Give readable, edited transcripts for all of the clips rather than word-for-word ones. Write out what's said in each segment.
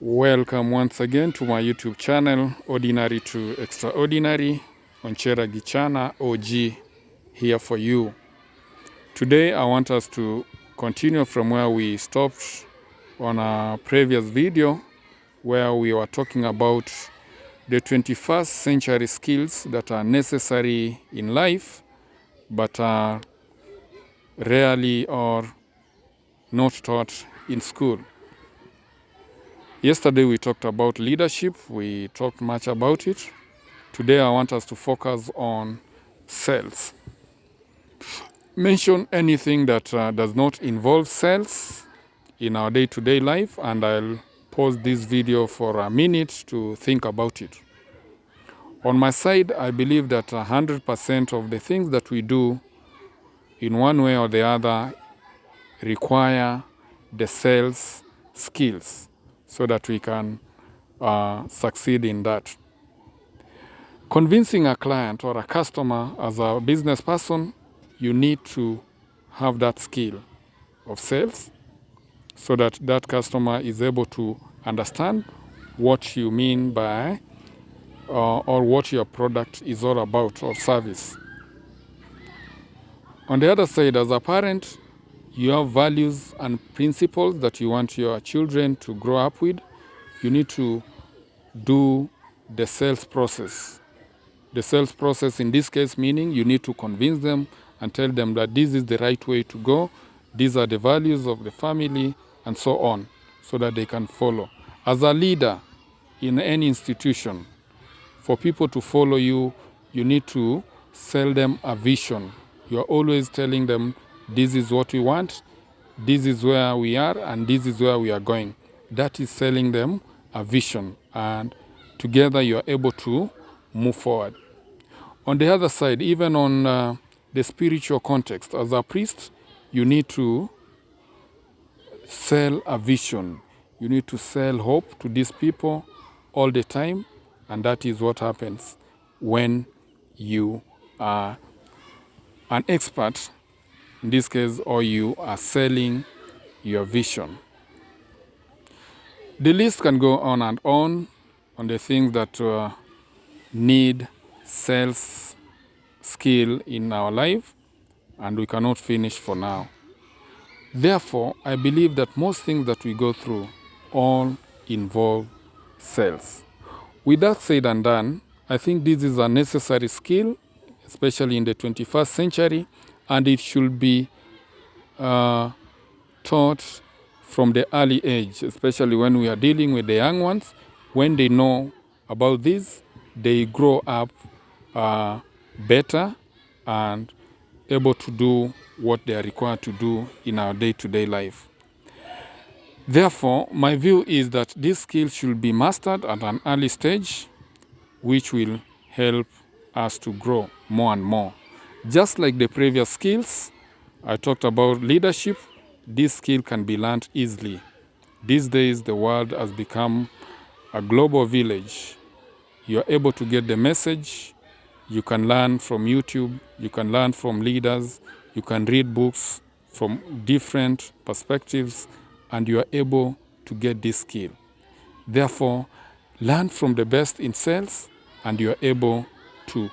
Welcome once again to my YouTube channel, Ordinary to Extraordinary. Onchera Gichana OG here for you. Today I want us to continue from where we stopped on a previous video, where we were talking about the 21st century skills that are necessary in life but are rarely or not taught in school. Yesterday we talked about leadership, we talked much about it. Today I want us to focus on sales. Mention anything that does not involve sales in our day-to-day life, and I'll pause this video for a minute to think about it. On my side, I believe that 100% of the things that we do in one way or the other require the sales skills, so that we can succeed in that. Convincing a client or a customer as a business person, you need to have that skill of sales so that that customer is able to understand what you mean by or what your product is all about or service. On the other side, as a parent, you have values and principles that you want your children to grow up with. You need to do the sales process. The sales process in this case meaning you need to convince them and tell them that this is the right way to go, these are the values of the family, and so on, so that they can follow. As a leader in any institution, for people to follow you, you need to sell them a vision. You are always telling them, this is what we want, this is where we are, and this is where we are going. That is selling them a vision, and together you are able to move forward. On the other side, even on the spiritual context, as a priest, you need to sell a vision. You need to sell hope to these people all the time, and that is what happens when you are an expert, in this case, or you are selling your vision. The list can go on and on the things that need sales skill in our life, and we cannot finish for now. Therefore, I believe that most things that we go through all involve sales. With that said and done, I think this is a necessary skill, especially in the 21st century, and it should be taught from the early age, especially when we are dealing with the young ones. When they know about this, they grow up better and able to do what they are required to do in our day-to-day life. Therefore, my view is that this skill should be mastered at an early stage, which will help us to grow more and more. Just like the previous skills, I talked about leadership. This skill can be learned easily. These days, the world has become a global village. You are able to get the message. You can learn from YouTube. You can learn from leaders. You can read books from different perspectives, and you are able to get this skill. Therefore, learn from the best in sales, and you are able to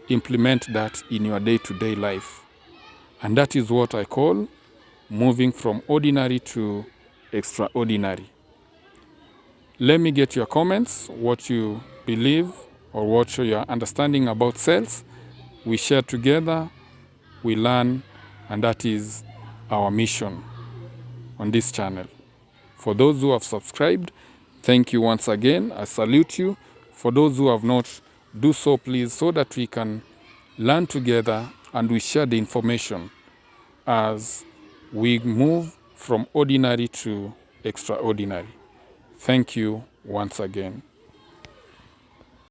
implement that in your day-to-day life. And that is what I call moving from ordinary to extraordinary. Let me get your comments, what you believe or what your understanding about sales. We share together, we learn, and that is our mission on this channel. For those who have subscribed, thank you once again. I salute you. For those who have not, do so please, so that we can learn together and we share the information as we move from ordinary to extraordinary. Thank you once again.